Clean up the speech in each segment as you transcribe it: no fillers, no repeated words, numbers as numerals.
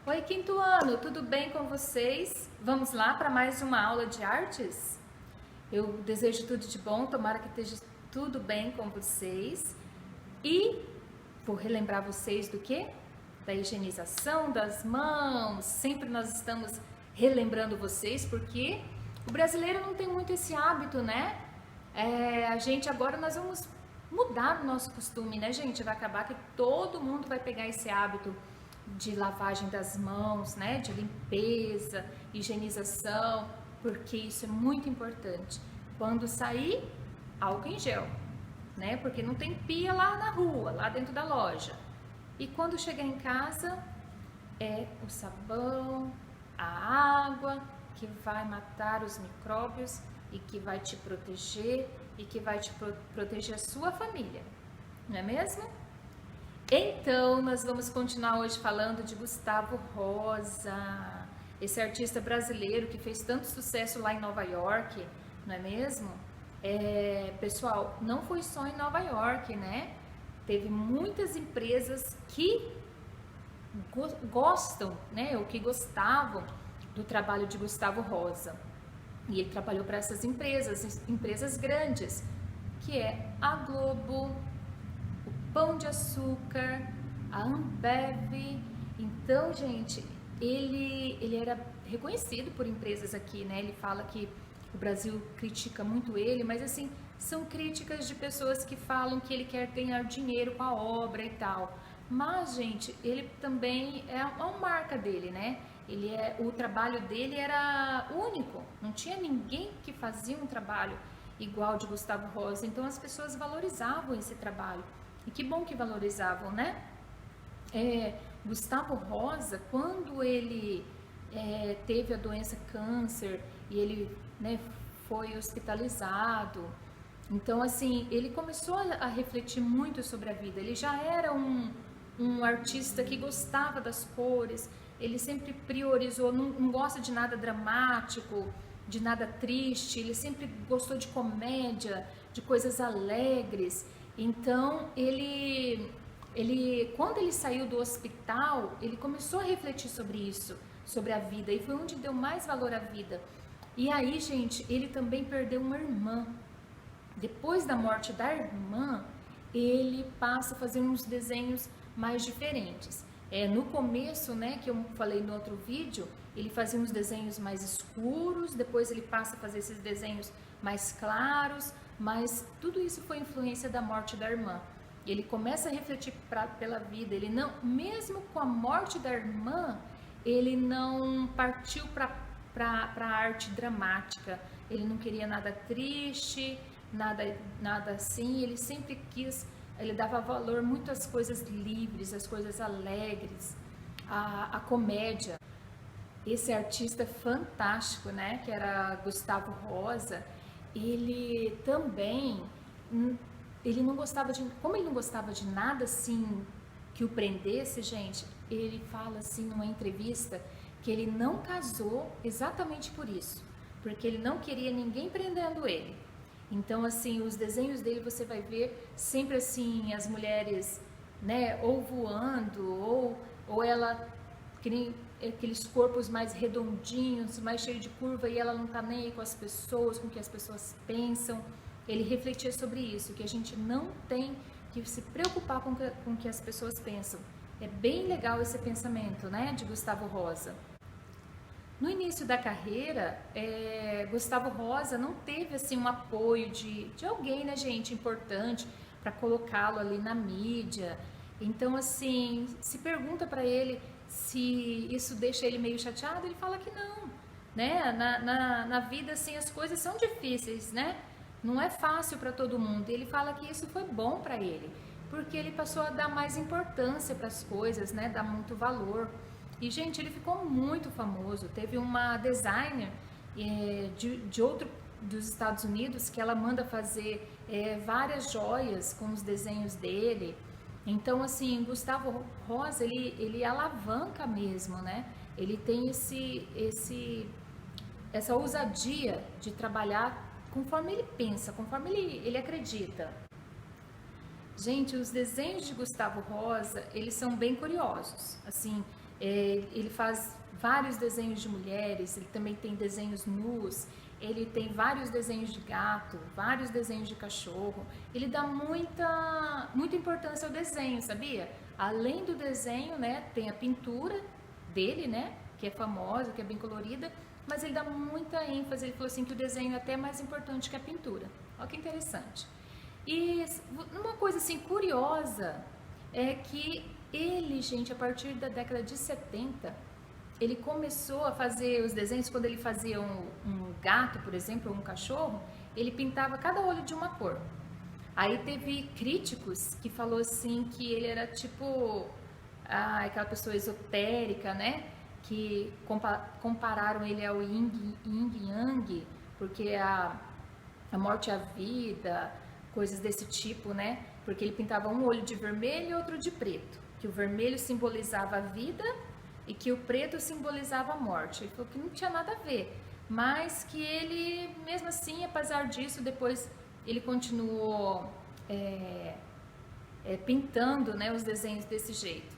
Oi, quinto ano, tudo bem com vocês? Vamos lá para mais uma aula de artes? Eu desejo tudo de bom, tomara que esteja tudo bem com vocês. E vou relembrar vocês do quê? Da higienização das mãos. Sempre nós estamos relembrando vocês porque o brasileiro não tem muito esse hábito, né? Agora nós vamos mudar o nosso costume, né, gente? Vai acabar que todo mundo vai pegar esse hábito de lavagem das mãos, né, de limpeza, higienização, porque isso é muito importante. Quando sair, álcool em gel, né, porque não tem pia lá na rua, lá dentro da loja. E quando chegar em casa, é o sabão, a água, que vai matar os micróbios e que vai te proteger e que vai te proteger a sua família, não é mesmo? Então, nós vamos continuar hoje falando de Gustavo Rosa, esse artista brasileiro que fez tanto sucesso lá em Nova York, não é mesmo? Pessoal, não foi só em Nova York, né? Teve muitas empresas que gostam, né? Ou que gostavam do trabalho de Gustavo Rosa. E ele trabalhou para essas empresas grandes, que é a Globo, Pão de Açúcar, a Ambev. Então, gente, ele era reconhecido por empresas aqui, né? Ele fala que o Brasil critica muito ele, mas assim, são críticas de pessoas que falam que ele quer ganhar dinheiro com a obra e tal. Mas, gente, ele também é uma marca dele, né? O trabalho dele era único, não tinha ninguém que fazia um trabalho igual de Gustavo Rosa, então as pessoas valorizavam esse trabalho. E que bom que valorizavam, né? Gustavo Rosa, quando ele teve a doença câncer e ele, né, foi hospitalizado, então assim, ele começou a refletir muito sobre a vida. Ele já era um artista que gostava das cores, ele sempre priorizou, não gosta de nada dramático, de nada triste, ele sempre gostou de comédia, de coisas alegres. Então, quando ele saiu do hospital, ele começou a refletir sobre isso, sobre a vida, e foi onde deu mais valor à vida. E aí, gente, ele também perdeu uma irmã. Depois da morte da irmã, ele passa a fazer uns desenhos mais diferentes. No começo, né, que eu falei no outro vídeo, ele fazia uns desenhos mais escuros, depois ele passa a fazer esses desenhos mais claros, mas tudo isso foi influência da morte da irmã. Ele começa a refletir pela vida, ele não, mesmo com a morte da irmã, ele não partiu para a arte dramática, ele não queria nada triste, nada assim, ele sempre quis, ele dava valor muito às coisas livres, às coisas alegres, à comédia. Esse artista fantástico, né, que era Gustavo Rosa, ele também, como ele não gostava de nada assim que o prendesse, gente, ele fala assim numa entrevista que ele não casou exatamente por isso, porque ele não queria ninguém prendendo ele. Então, assim, os desenhos dele você vai ver sempre assim, as mulheres, né, ou voando, ou ela, que nem aqueles corpos mais redondinhos, mais cheios de curva, e ela não tá nem aí com as pessoas, com o que as pessoas pensam. Ele refletia sobre isso, que a gente não tem que se preocupar com o que as pessoas pensam. É bem legal esse pensamento, né, de Gustavo Rosa. No início da carreira, Gustavo Rosa não teve assim um apoio de alguém, né, gente, importante para colocá-lo ali na mídia. Então, assim, se pergunta para ele se isso deixa ele meio chateado, ele fala que não, né? Na vida, assim, as coisas são difíceis, né? Não é fácil para todo mundo. E ele fala que isso foi bom para ele, porque ele passou a dar mais importância para as coisas, né? Dar muito valor. E, gente, ele ficou muito famoso. Teve uma designer dos Estados Unidos que ela manda fazer várias joias com os desenhos dele. Então, assim, Gustavo Rosa, ele alavanca mesmo, né? Ele tem essa ousadia de trabalhar conforme ele pensa, conforme ele acredita. Gente, os desenhos de Gustavo Rosa, eles são bem curiosos. Assim, Ele faz vários desenhos de mulheres, ele também tem desenhos nus, ele tem vários desenhos de gato, vários desenhos de cachorro. Ele dá muita importância ao desenho, sabia? Além do desenho, né, tem a pintura dele, né, que é famosa, que é bem colorida, mas ele dá muita ênfase. Ele falou assim que o desenho é até mais importante que a pintura. Olha que interessante. E uma coisa assim curiosa é que ele, gente, a partir da década de 70, ele começou a fazer os desenhos. Quando ele fazia um gato, por exemplo, ou um cachorro, ele pintava cada olho de uma cor. Aí teve críticos que falou assim que ele era tipo aquela pessoa esotérica, né? Que compararam ele ao Yin Yang, porque a morte e a vida, coisas desse tipo, né? Porque ele pintava um olho de vermelho e outro de preto, que o vermelho simbolizava a vida e que o preto simbolizava a morte. Ele falou que não tinha nada a ver, mas que ele, mesmo assim, apesar disso, depois ele continuou pintando, né, os desenhos desse jeito.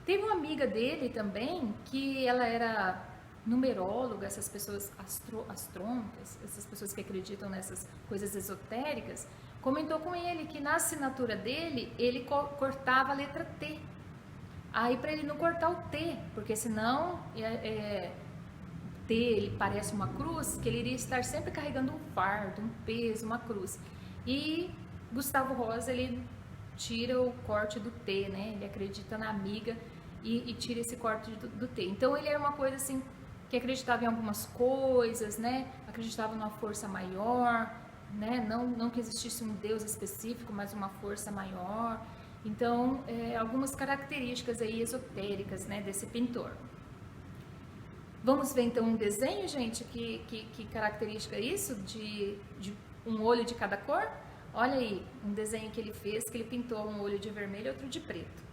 Teve uma amiga dele também, que ela era numeróloga, essas pessoas astrônomas, essas pessoas que acreditam nessas coisas esotéricas, comentou com ele que na assinatura dele, ele cortava a letra T. Aí para ele não cortar o T, porque senão T ele parece uma cruz, que ele iria estar sempre carregando um fardo, um peso, uma cruz. E Gustavo Rosa, ele tira o corte do T, né? Ele acredita na amiga e tira esse corte do T. Então ele era uma coisa assim, que acreditava em algumas coisas, né? Acreditava numa força maior, né? Não que existisse um Deus específico, mas uma força maior. Então, algumas características aí esotéricas, né, desse pintor. Vamos ver então um desenho, gente, que característica é isso, de um olho de cada cor? Olha aí, um desenho que ele fez, que ele pintou um olho de vermelho e outro de preto.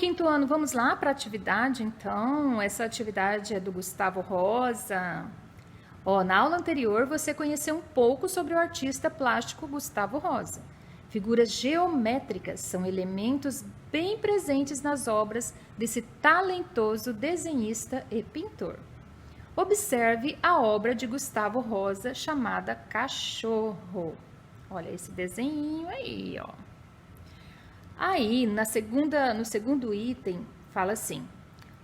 quinto ano, vamos lá para a atividade, então. Essa atividade é do Gustavo Rosa. Ó, na aula anterior, você conheceu um pouco sobre o artista plástico Gustavo Rosa. Figuras geométricas são elementos bem presentes nas obras desse talentoso desenhista e pintor. Observe a obra de Gustavo Rosa chamada Cachorro. Olha esse desenho aí, ó. Aí, no segundo item, fala assim: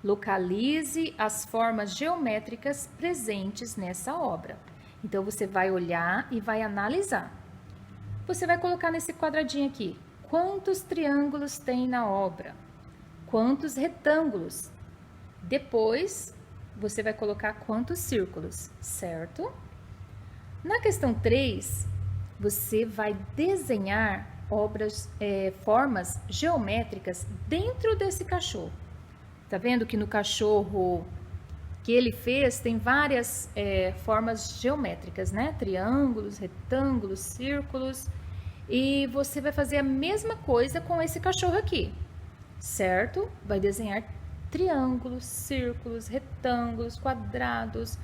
localize as formas geométricas presentes nessa obra. Então, você vai olhar e vai analisar. Você vai colocar nesse quadradinho aqui: quantos triângulos tem na obra? Quantos retângulos? Depois, você vai colocar quantos círculos, certo? Na questão 3, você vai desenhar formas geométricas dentro desse cachorro. Tá vendo que no cachorro que ele fez tem várias formas geométricas, né? Triângulos, retângulos, círculos. E você vai fazer a mesma coisa com esse cachorro aqui, certo? Vai desenhar triângulos, círculos, retângulos, quadrados.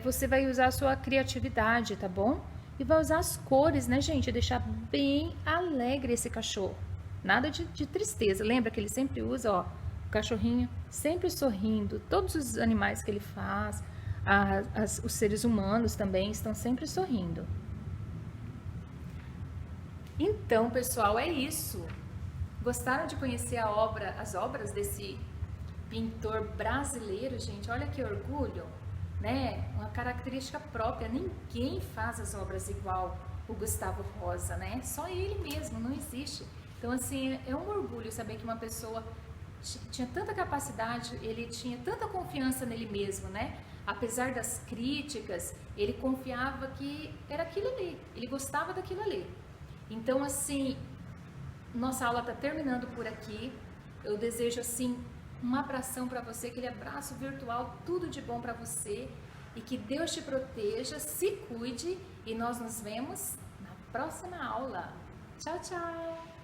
Você vai usar a sua criatividade, tá bom? E vai usar as cores, né, gente? Deixar bem alegre esse cachorro. Nada de tristeza. Lembra que ele sempre usa, ó, o cachorrinho sempre sorrindo. Todos os animais que ele faz, os seres humanos também estão sempre sorrindo. Então, pessoal, é isso. Gostaram de conhecer as obras desse pintor brasileiro, gente? Olha que orgulho, né? Uma característica própria. Ninguém faz as obras igual o Gustavo Rosa, né? Só ele mesmo, não existe. Então, assim, é um orgulho saber que uma pessoa tinha tanta capacidade, ele tinha tanta confiança nele mesmo, né? Apesar das críticas, ele confiava que era aquilo ali, ele gostava daquilo ali. Então, assim, nossa aula está terminando por aqui. Eu desejo, assim, um abração para você, aquele abraço virtual, tudo de bom para você. E que Deus te proteja, se cuide. E nós nos vemos na próxima aula. Tchau, tchau!